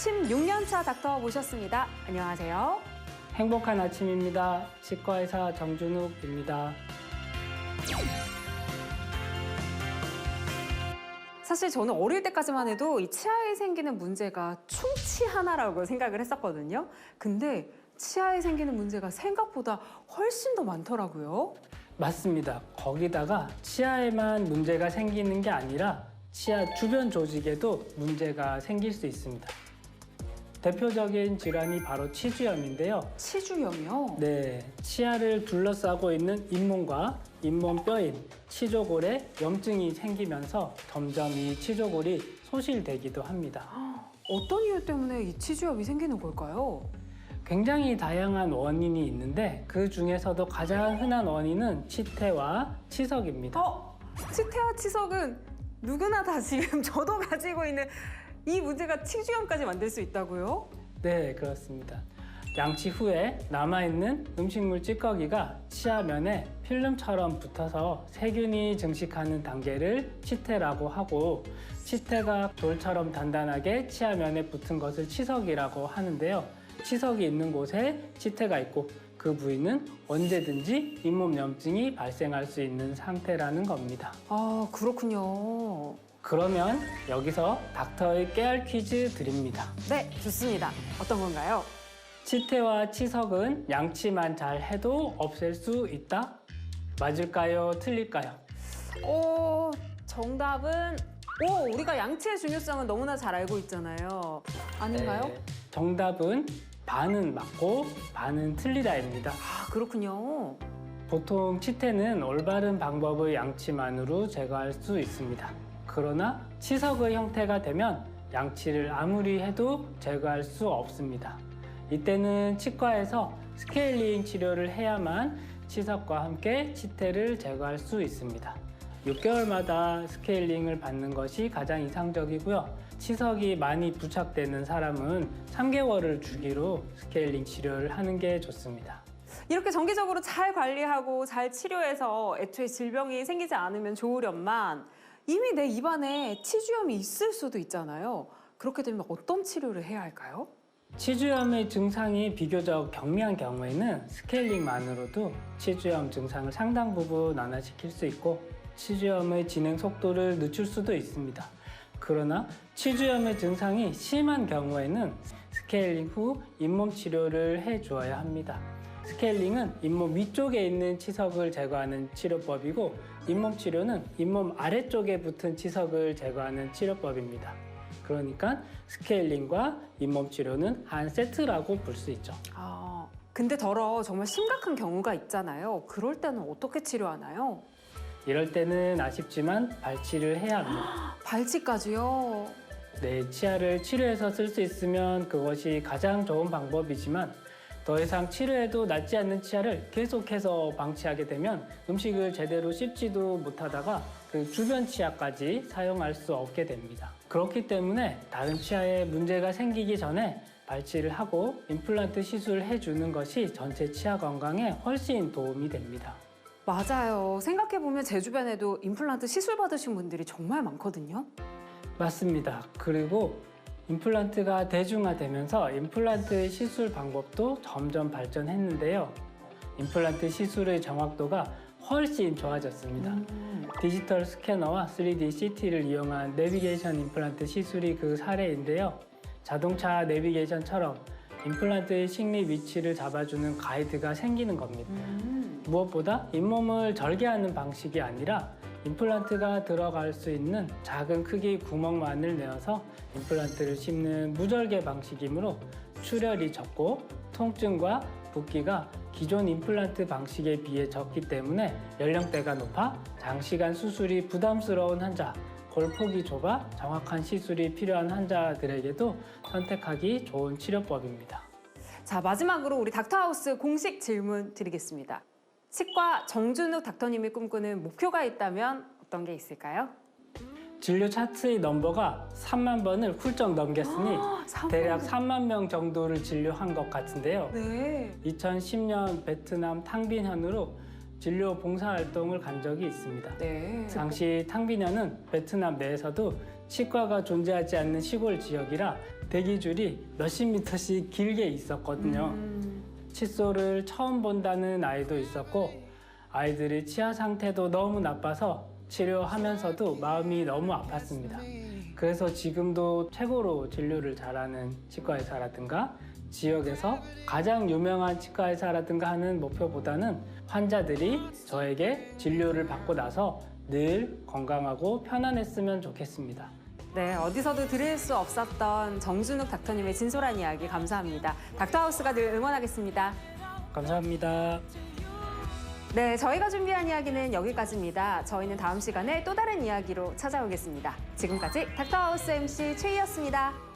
16년차 닥터 모셨습니다. 안녕하세요. 행복한 아침입니다. 치과의사 정준욱입니다. 사실 저는 어릴 때까지만 해도 이 치아에 생기는 문제가 충치 하나라고 생각을 했었거든요. 근데 치아에 생기는 문제가 생각보다 훨씬 더 많더라고요. 맞습니다. 거기다가 치아에만 문제가 생기는 게 아니라 치아 주변 조직에도 문제가 생길 수 있습니다. 대표적인 질환이 바로 치주염인데요. 치주염이요? 네, 치아를 둘러싸고 있는 잇몸과 잇몸 뼈인 치조골에 염증이 생기면서 점점 이 치조골이 소실되기도 합니다. 어떤 이유 때문에 이 치주염이 생기는 걸까요? 굉장히 다양한 원인이 있는데 그 중에서도 가장 흔한 원인은 치태와 치석입니다. 치태와 치석은 누구나 다 지금 저도 가지고 있는 이 문제가 치주염까지 만들 수 있다고요? 네, 그렇습니다. 양치 후에 남아있는 음식물 찌꺼기가 치아면에 필름처럼 붙어서 세균이 증식하는 단계를 치태라고 하고, 치태가 돌처럼 단단하게 치아면에 붙은 것을 치석이라고 하는데요. 치석이 있는 곳에 치태가 있고 그 부위는 언제든지 잇몸 염증이 발생할 수 있는 상태라는 겁니다. 아, 그렇군요. 그러면 여기서 닥터의 깨알 퀴즈 드립니다. 네, 좋습니다. 어떤 건가요? 치태와 치석은 양치만 잘 해도 없앨 수 있다? 맞을까요? 틀릴까요? 정답은 우리가 양치의 중요성은 너무나 잘 알고 있잖아요. 아닌가요? 네, 정답은 반은 맞고 반은 틀리다입니다. 아, 그렇군요. 보통 치태는 올바른 방법의 양치만으로 제거할 수 있습니다. 그러나 치석의 형태가 되면 양치를 아무리 해도 제거할 수 없습니다. 이때는 치과에서 스케일링 치료를 해야만 치석과 함께 치태를 제거할 수 있습니다. 6개월마다 스케일링을 받는 것이 가장 이상적이고요. 치석이 많이 부착되는 사람은 3개월을 주기로 스케일링 치료를 하는 게 좋습니다. 이렇게 정기적으로 잘 관리하고 잘 치료해서 애초에 질병이 생기지 않으면 좋으련만 이미 내 입안에 치주염이 있을 수도 있잖아요. 그렇게 되면 어떤 치료를 해야 할까요? 치주염의 증상이 비교적 경미한 경우에는 스케일링만으로도 치주염 증상을 상당 부분 완화시킬 수 있고 치주염의 진행 속도를 늦출 수도 있습니다. 그러나 치주염의 증상이 심한 경우에는 스케일링 후 잇몸 치료를 해주어야 합니다. 스케일링은 잇몸 위쪽에 있는 치석을 제거하는 치료법이고 잇몸 치료는 잇몸 아래쪽에 붙은 치석을 제거하는 치료법입니다. 그러니까 스케일링과 잇몸 치료는 한 세트라고 볼 수 있죠. 근데 정말 심각한 경우가 있잖아요. 그럴 때는 어떻게 치료하나요? 이럴 때는 아쉽지만 발치를 해야 합니다. 발치까지요? 내 치아를 치료해서 쓸 수 있으면 그것이 가장 좋은 방법이지만 더 이상 치료해도 낫지 않는 치아를 계속해서 방치하게 되면 음식을 제대로 씹지도 못하다가 그 주변 치아까지 사용할 수 없게 됩니다. 그렇기 때문에 다른 치아에 문제가 생기기 전에 발치를 하고 임플란트 시술을 해주는 것이 전체 치아 건강에 훨씬 도움이 됩니다. 맞아요. 생각해보면 제 주변에도 임플란트 시술 받으신 분들이 정말 많거든요. 맞습니다. 그리고 임플란트가 대중화되면서 임플란트 시술 방법도 점점 발전했는데요. 임플란트 시술의 정확도가 훨씬 좋아졌습니다. 디지털 스캐너와 3D CT를 이용한 내비게이션 임플란트 시술이 그 사례인데요. 자동차 내비게이션처럼 임플란트의 식립 위치를 잡아주는 가이드가 생기는 겁니다. 무엇보다 잇몸을 절개하는 방식이 아니라 임플란트가 들어갈 수 있는 작은 크기의 구멍만을 내어서 임플란트를 씹는 무절개 방식이므로 출혈이 적고 통증과 붓기가 기존 임플란트 방식에 비해 적기 때문에 연령대가 높아 장시간 수술이 부담스러운 환자, 골폭이 좁아 정확한 시술이 필요한 환자들에게도 선택하기 좋은 치료법입니다. 자, 마지막으로 우리 닥터하우스 공식 질문 드리겠습니다. 치과 정준욱 닥터님이 꿈꾸는 목표가 있다면 어떤 게 있을까요? 진료 차트의 넘버가 3만 번을 훌쩍 넘겼으니 대략 3만 명 정도를 진료한 것 같은데요. 네. 2010년 베트남 탕비현으로 진료 봉사활동을 간 적이 있습니다. 네. 당시 탕비현은 베트남 내에서도 치과가 존재하지 않는 시골 지역이라 대기줄이 몇십 미터씩 길게 있었거든요. 칫솔을 처음 본다는 아이도 있었고 아이들의 치아 상태도 너무 나빠서 치료하면서도 마음이 너무 아팠습니다. 그래서 지금도 최고로 진료를 잘하는 치과의사라든가 지역에서 가장 유명한 치과의사라든가 하는 목표보다는 환자들이 저에게 진료를 받고 나서 늘 건강하고 편안했으면 좋겠습니다. 네, 어디서도 들을 수 없었던 정준욱 닥터님의 진솔한 이야기 감사합니다. 닥터하우스가 늘 응원하겠습니다. 감사합니다. 네, 저희가 준비한 이야기는 여기까지입니다. 저희는 다음 시간에 또 다른 이야기로 찾아오겠습니다. 지금까지 닥터하우스 MC 최희였습니다.